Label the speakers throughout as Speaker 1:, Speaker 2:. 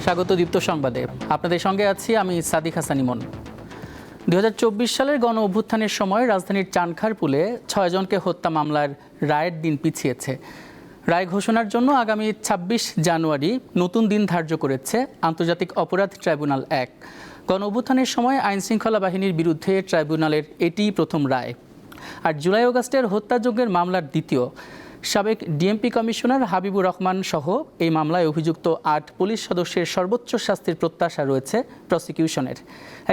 Speaker 1: স্বাগত দীপ্ত সংবাদে। আপনাদের সঙ্গে আছি আমি সাদিক হাসান ইমন। 2024 সালের গণ অভ্যুত্থানের সময় রাজধানীর চানখারপুলে 6 জনকে হত্যা মামলার রায়ের দিন পিছিয়েছে। রায় ঘোষণার জন্য আগামী 26 জানুয়ারি নতুন দিন ধার্য করেছে আন্তর্জাতিক অপরাধ ট্রাইব্যুনাল 1। গণ অভ্যুত্থানের সময় আইনশৃঙ্খলা বাহিনীর বিরুদ্ধে ট্রাইব্যুনালের এটিই প্রথম রায়। আর জুলাই আগস্টের হত্যাযজ্ঞের মামলার দ্বিতীয়। সাবেক ডিএমপি কমিশনার হাবিবুর রহমান সহ এই মামলায় অভিযুক্ত 8 পুলিশ সদস্যের সর্বোচ্চ শাস্তির প্রত্যাশা রয়েছে প্রসিকিউশনের।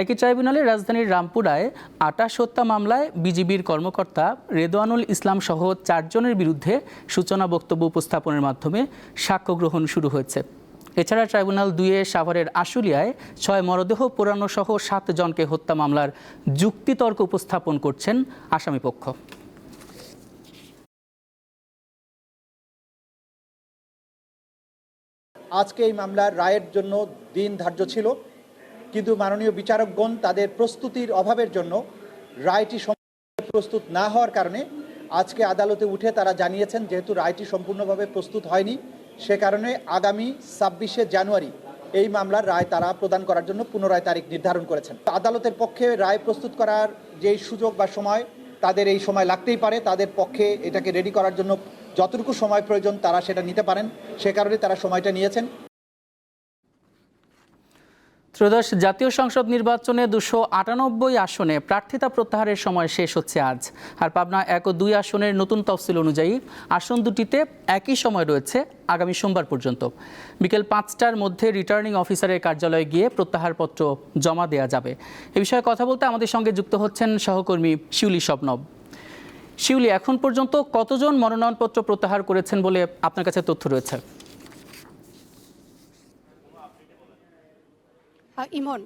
Speaker 1: একই ট্রাইব্যুনালে রাজধানীর রামপুরায় 28 হত্যা মামলায় বিজিবির কর্মকর্তা রেদওয়ানুল ইসলাম সহ 4 জনের বিরুদ্ধে সূচনা বক্তব্য উপস্থাপনের মাধ্যমে সাক্ষ্য গ্রহণ শুরু হয়েছে। এছাড়া ট্রাইব্যুনাল 2-এ সাভারের আশুলিয়ায় 6 মরদেহ পোড়ানো সহ 7 জনকে হত্যা মামলার যুক্তিতর্ক উপস্থাপন করছেন আসামিপক্ষ।
Speaker 2: আজকে এই মামলার রায়ের জন্য দিন ধার্য ছিল, কিন্তু মাননীয় বিচারকগণ তাদের প্রস্তুতির অভাবের জন্য রায়টি প্রস্তুত না হওয়ার কারণে আজকে আদালতে উঠে তারা জানিয়েছেন যেহেতু রায়টি সম্পূর্ণভাবে প্রস্তুত হয়নি, সে কারণে আগামী 26শে জানুয়ারি এই মামলার রায় তারা প্রদান করার জন্য পুনরায় তারিখ নির্ধারণ করেছেন। আদালতের পক্ষে রায় প্রস্তুত করার যেই সুযোগ বা সময়, তাদের এই সময় লাগতেই পারে। তাদের পক্ষে এটাকে রেডি করার জন্য যতটুকু সময় প্রয়োজন তারা সেটা নিতে পারেন, সে কারণে তারা সময়টা নিয়েছেন।
Speaker 1: ত্রয়োদশ জাতীয় সংসদ নির্বাচনে 298 আসনে প্রার্থিতা প্রত্যাহারের সময় শেষ হচ্ছে আজ। আর পাবনা 1 ও 2 আসনের নতুন তফসিল অনুযায়ী আসন দুটিতে একই সময় রয়েছে আগামী সোমবার পর্যন্ত। বিকেল 5টার মধ্যে রিটার্নিং অফিসারের কার্যালয়ে গিয়ে প্রত্যাহারপত্র জমা দেওয়া যাবে। এ বিষয়ে কথা বলতে আমাদের সঙ্গে যুক্ত হচ্ছেন সহকর্মী শিউলি শবনব। শিউলি, এখন পর্যন্ত কতজন মনোনয়নপত্র প্রত্যাহার করেছেন বলে আপনার কাছে তথ্য রয়েছে?
Speaker 3: ইমন,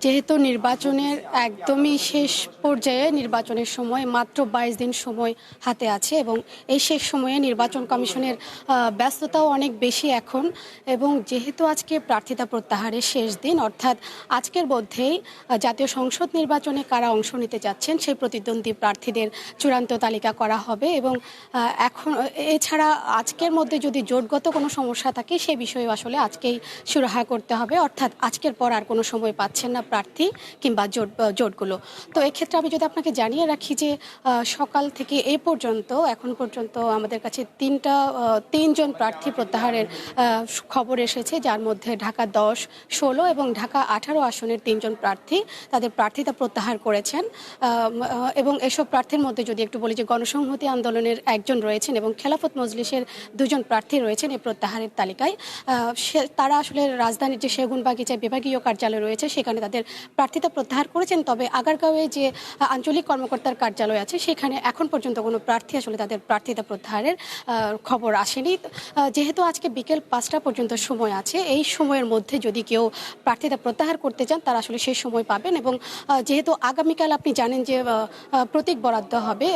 Speaker 3: যেহেতু নির্বাচনের একদমই শেষ পর্যায়ে, নির্বাচনের সময় মাত্র 22 দিন সময় হাতে আছে এবং এই শেষ সময়ে নির্বাচন কমিশনের ব্যস্ততাও অনেক বেশি এখন। এবং যেহেতু আজকে প্রার্থিতা প্রত্যাহারের শেষ দিন, অর্থাৎ আজকের মধ্যেই জাতীয় সংসদ নির্বাচনে কারা অংশ নিতে যাচ্ছেন সেই প্রতিদ্বন্দ্বী প্রার্থীদের চূড়ান্ত তালিকা করা হবে। এবং এখন এছাড়া আজকের মধ্যে যদি জোটগত কোনো সমস্যা থাকে সে বিষয়ে আসলে আজকেই সুরাহা করতে হবে, অর্থাৎ আজকের পর আর কোনো সময় পাচ্ছেন না প্রার্থী কিংবা জোটগুলো। তো এক্ষেত্রে আমি যদি আপনাকে জানিয়ে রাখি যে সকাল থেকে এ পর্যন্ত এখন পর্যন্ত আমাদের কাছে 3 জন প্রার্থী প্রত্যাহারের খবর এসেছে, যার মধ্যে ঢাকা 10, 16 এবং ঢাকা 18 আসনের 3 জন প্রার্থী তাদের প্রার্থিতা প্রত্যাহার করেছেন। এবং এসব প্রার্থীর মধ্যে যদি একটু বলি যে গণসংহতি আন্দোলনের 1 জন রয়েছেন এবং খেলাফত মজলিসের 2 জন প্রার্থী রয়েছেন এই প্রত্যাহারের তালিকায়। তারা আসলে রাজধানীর যে সেগুনবাগিচা বিভাগীয় কার্যালয় রয়েছে সেখানে তাদের প্রার্থিতা প্রত্যাহার করেছেন। তবে আগারগাঁওয়ে যে আঞ্চলিক কর্মকর্তার কার্যালয় আছে সেখানে এখন পর্যন্ত কোনো প্রার্থী আসলে তাদের প্রার্থিতা প্রত্যাহারের খবর আসেনি। যেহেতু আজকে বিকেল 5টা পর্যন্ত সময় আছে, এই সময়ের মধ্যে যদি কেউ প্রার্থিতা প্রত্যাহার করতে চান তারা আসলে সেই সময় পাবেন। এবং যেহেতু আগামীকাল আপনি জানেন যে প্রতীক বরাদ্দ হবে,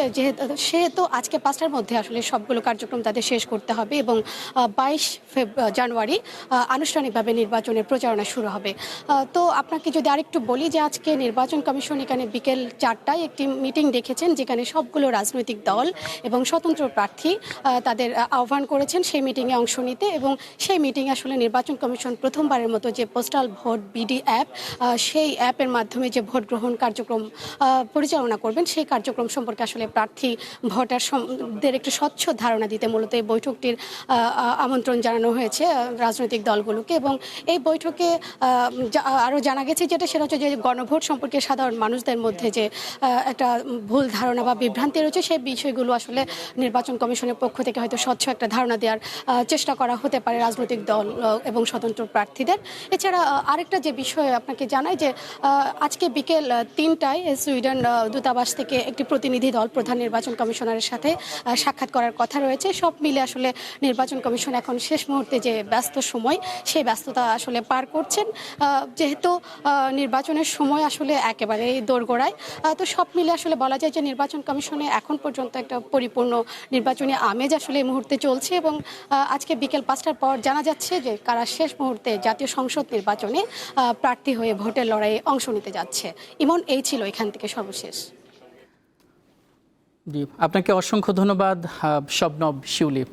Speaker 3: সেহেতু আজকে 5টার মধ্যে আসলে সবগুলো কার্যক্রম তাদের শেষ করতে হবে এবং 22 জানুয়ারি আনুষ্ঠানিকভাবে নির্বাচনের প্রচারণা শুরু হবে। তো আপনাকে যদি আরেকটু বলি যে আজকে নির্বাচন কমিশন এখানে বিকেল 4টায় একটি মিটিং ডেকেছেন, যেখানে সবগুলো রাজনৈতিক দল এবং স্বতন্ত্র প্রার্থী তাদের আহ্বান করেছেন সেই মিটিংয়ে অংশ নিতে। এবং সেই মিটিংয়ে আসলে নির্বাচন কমিশন প্রথমবারের মতো যে পোস্টাল ভোট বিডি অ্যাপ, সেই অ্যাপের মাধ্যমে যে ভোট গ্রহণ কার্যক্রম পরিচালনা করবেন সেই কার্যক্রম সম্পর্কে আসলে প্রার্থী ভোটারদের একটু স্বচ্ছ ধারণা দিতে মূলত এই বৈঠকটির আমন্ত্রণ জানানো হয়েছে রাজনৈতিক দলগুলোকে। এবং এই বৈঠকে আরও জানা গেছে সেটা হচ্ছে যে গণভোট সম্পর্কে সাধারণ মানুষদের মধ্যে যে একটা ভুল ধারণা বা বিভ্রান্তি রয়েছে সেই বিষয়গুলো আসলে নির্বাচন কমিশনের পক্ষ থেকে হয়তো স্বচ্ছ একটা ধারণা দেওয়ার চেষ্টা করা হতে পারে রাজনৈতিক দল এবং স্বতন্ত্র প্রার্থীদের। এছাড়া আরেকটা যে বিষয় আপনাকে জানাই যে আজকে বিকেল 3টায় সুইডেন দূতাবাস থেকে একটি প্রতিনিধি দল প্রধান নির্বাচন কমিশনারের সাথে সাক্ষাৎ করার কথা রয়েছে। সব মিলে আসলে নির্বাচন কমিশন এখন শেষ মুহূর্তে যে ব্যস্ত সময় সেই ব্যস্ততা আসলে পার করছেন। যেহেতু নির্বাচনের সময় আসলে একেবারে দোরগোড়ায়, তো সব মিলে আসলে বলা যায় যে নির্বাচন কমিশনে এখন পর্যন্ত একটা পরিপূর্ণ নির্বাচনী আমেজ আসলে এই মুহূর্তে চলছে। এবং আজকে বিকেল 5টার পর জানা যাচ্ছে যে কারা শেষ মুহূর্তে জাতীয় সংসদ নির্বাচনে প্রার্থী হয়ে ভোটের লড়াইয়ে অংশ নিতে যাচ্ছে। ইমন, এই ছিল এখান থেকে সর্বশেষ।
Speaker 1: জি, আপনাকে অসংখ্য ধন্যবাদ শবনব, শিউলি।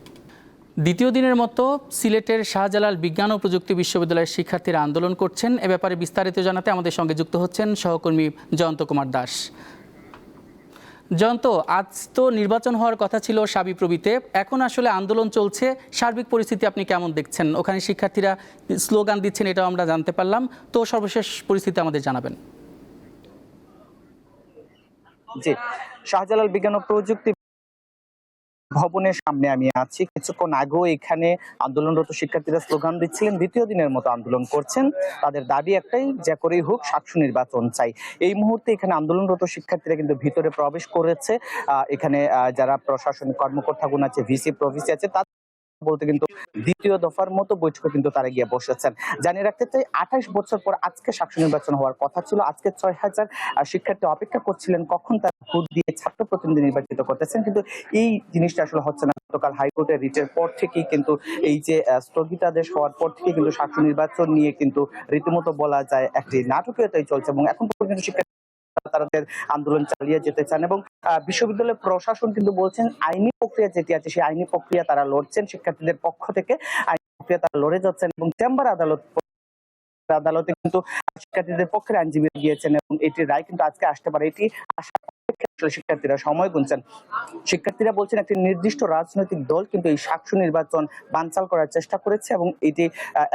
Speaker 1: দ্বিতীয় দিনের মতো সিলেটের শাহজালাল বিজ্ঞান ও প্রযুক্তি বিশ্ববিদ্যালয়ের শিক্ষার্থীরা আন্দোলন করছেন। এ ব্যাপারে বিস্তারিত জানাতে আমাদের সঙ্গে যুক্ত হচ্ছেন সহকর্মী জয়ন্ত কুমার দাস। জয়ন্ত, আজ তো নির্বাচন হওয়ার কথা ছিল শাবিপ্রবিতে, এখন আসলে আন্দোলন চলছে, সার্বিক পরিস্থিতি আপনি কেমন দেখছেন? ওখানে শিক্ষার্থীরা স্লোগান দিচ্ছেন, এটাও আমরা জানতে পারলাম, তো সর্বশেষ পরিস্থিতি আমাদের জানাবেন।
Speaker 4: জি, শাহজালাল বিজ্ঞান ও প্রযুক্তি ভবনের সামনে আমি আছি। কিছুক্ষণ আগেও এখানে আন্দোলনরত শিক্ষার্থীরা স্লোগান দিচ্ছিলেন, দ্বিতীয় দিনের মতো আন্দোলন করছেন। তাদের দাবি একটাই, যে করেই হোক সাকসু নির্বাচন চাই। এই মুহূর্তে এখানে আন্দোলনরত শিক্ষার্থীরা কিন্তু ভিতরে প্রবেশ করেছে। এখানে যারা প্রশাসনিক কর্মকর্তাগুণ আছে, ভিসি প্রভিসি আছে, তাদের বলতে কিন্তু দ্বিতীয় দফার মতো বৈঠকে কিন্তু তারা গিয়ে বসেছেন। জানিয়ে রাখতে চাই, 28 বছর পর আজকে সাকসু নির্বাচন হওয়ার কথা ছিল। আজকে 6000 শিক্ষার্থী অপেক্ষা করছিলেন কখন তারা ভোট দিয়ে ছাত্র প্রতিনিধি নির্বাচিত করতেছেন, কিন্তু এই জিনিসটা আসলে হচ্ছে না। গতকাল হাইকোর্টের রিটের পর থেকেই কিন্তু এই যে স্থগিতাদেশ হওয়ার পর থেকে কিন্তু সাকসু নির্বাচন নিয়ে কিন্তু রীতিমতো বলা যায় একটি নাটকীয়তাই চলছে, এবং এখন পর্যন্ত শিক্ষার্থী তাদের আন্দোলন চালিয়ে যেতে চান। এবং বিশ্ববিদ্যালয় প্রশাসন কিন্তু বলছেন আইনি প্রক্রিয়া যেটি আছে সেই আইনি প্রক্রিয়া তারা লড়ছেন। শিক্ষার্থীদের পক্ষ থেকে আইনি প্রক্রিয়া তারা লড়ে যাচ্ছেন, এবং চেম্বার আদালতে কিন্তু শিক্ষার্থীদের পক্ষের আইনজীবী গিয়েছেন, এবং এটির রায় কিন্তু আজকে আসতে পারে, এটি আশা শিক্ষার্থীরা সময় গুনছেন। শিক্ষার্থীরা বলছেন একটি নির্দিষ্ট রাজনৈতিক দল কিন্তু এই সাকসু নির্বাচন বানচাল করার চেষ্টা করেছে, এবং এটি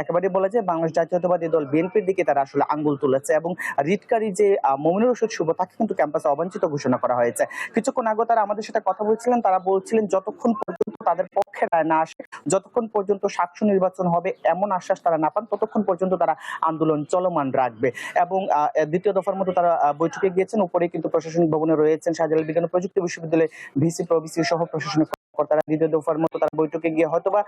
Speaker 4: একেবারে বলা যায় বাংলাদেশ জাতীয়তাবাদী দল বিএনপির দিকে তারা আসলে আঙ্গুল তুলেছে। এবং রিটকারী যে মমিনুর রশিদ শুভ, তাকে কিন্তু ক্যাম্পাসে অবাঞ্ছিত ঘোষণা করা হয়েছে। কিছুক্ষণ আগে তারা আমাদের সাথে কথা বলছিলেন, তারা বলছিলেন যতক্ষণ পর্যন্ত তাদের পক্ষে রায় না আসে, যতক্ষণ পর্যন্ত সাকসু নির্বাচন হবে এমন আশ্বাস তারা না পান, ততক্ষণ পর্যন্ত তারা আন্দোলন চলমান রাখবে। এবং দ্বিতীয় দফার মতো তারা বৈঠকে গিয়েছেন। উপরে কিন্তু প্রশাসনিক ভবনে রয়েছেন শাহজালাল বিজ্ঞান ও প্রযুক্তি বিশ্ববিদ্যালয়ের ভিসি প্রভিসি সহ প্রশাসনিক কর্মকর্তারা। দ্বিতীয় দফার মতো তারা বৈঠকে গিয়ে হয়তোবা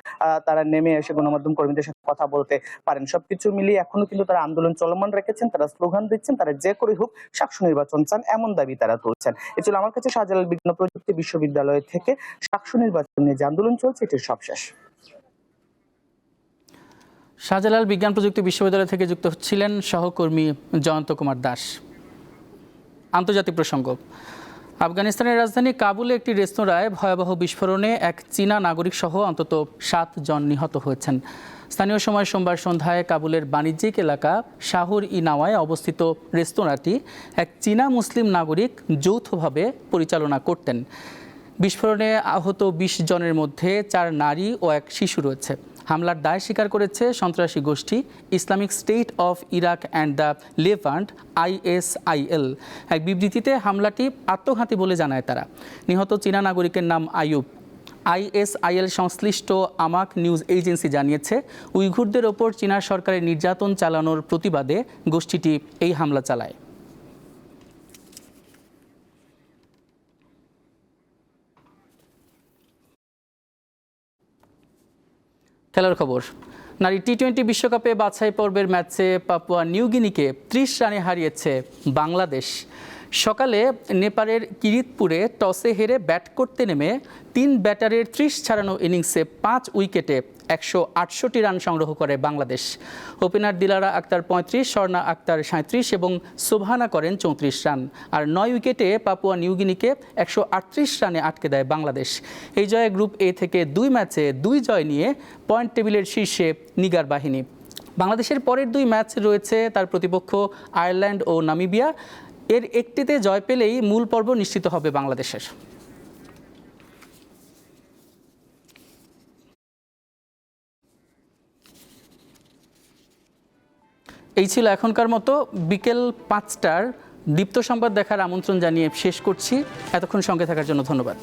Speaker 4: তারা নেমে এসে গণমাধ্যম কর্মীদের সাথে কথা বলতে পারেন। সবকিছু মিলিয়ে এখনো কিন্তু তারা আন্দোলন চলমান রেখেছেন, তারা স্লোগান দিচ্ছেন, তারা যে করে হোক সাকসু নির্বাচন চান, এমন দাবি তারা তুলছেন। এ ছিল আমার কাছে শাহজালাল বিজ্ঞান ও প্রযুক্তি বিশ্ববিদ্যালয় থেকে সাকসু নির্বাচন নিয়ে যে আন্দোলন চলছে এটির সবশেষ।
Speaker 1: শাহজালাল বিজ্ঞান প্রযুক্তি বিশ্ববিদ্যালয় থেকে যুক্ত ছিলেন সহকর্মী জয়ন্ত কুমার দাস। আন্তর্জাতিক প্রসঙ্গ, আফগানিস্তানের রাজধানী কাবুলে একটি রেস্তোরাঁয় ভয়াবহ বিস্ফোরণে এক চীনা নাগরিক সহ অন্তত 7 জন নিহত হয়েছেন। স্থানীয় সময় সোমবার সন্ধ্যায় কাবুলের বাণিজ্যিক এলাকা শাহর-ই-নাওয়ায় অবস্থিত রেস্তোরাঁটি এক চীনা মুসলিম নাগরিক যৌথভাবে পরিচালনা করতেন। বিস্ফোরণে আহত 20 জনের মধ্যে 4 নারী ও 1 শিশু রয়েছে। হামলার দায় স্বীকার করেছে সন্ত্রাসী গোষ্ঠী Islamic state of Iraq and the Levant ISIL। এক বিবৃতিতে হামলাটি আত্মঘাতী বলে জানায় তারা। নিহত চীনা নাগরিকের নাম আইয়ুব। ISIL সংশ্লিষ্ট আমাক নিউজ এজেন্সি জানিয়েছে, উইঘুরদের ওপর চীনা সরকারের নির্যাতন চালানোর প্রতিবাদে গোষ্ঠীটি এই হামলা চালায়। খেলার খবর, নারী টি-20 বিশ্বকাপে বাছাই পর্বের ম্যাচে পাপুয়া নিউগিনিকে 30 রানে হারিয়েছে বাংলাদেশ। সকালে নেপালের কিরিতপুরে টসে হেরে ব্যাট করতে নেমে 3 ব্যাটারের 30 ছাড়ানো ইনিংসে 5 উইকেটে 168 রান সংগ্রহ করে বাংলাদেশ। ওপেনার দিলারা আক্তার 35, স্বর্ণা আক্তার 37 এবং সোভানা করেন 34 রান। আর 9 উইকেটে পাপুয়া নিউগিনিকে 138 রানে আটকে দেয় বাংলাদেশ। এই জয়ে গ্রুপ এ থেকে 2 ম্যাচে 2 জয় নিয়ে পয়েন্ট টেবিলের শীর্ষে নিগার বাহিনী। বাংলাদেশের পরের 2 ম্যাচ রয়েছে তার প্রতিপক্ষ আয়ারল্যান্ড ও নামিবিয়া। এর একটিতে জয় পেলেই মূল পর্ব নিশ্চিত হবে বাংলাদেশের। এই ছিল এখনকার মতো। বিকেল 5টার দীপ্ত সংবাদ দেখার আমন্ত্রণ জানিয়ে শেষ করছি। এতক্ষণ সঙ্গে থাকার জন্য ধন্যবাদ।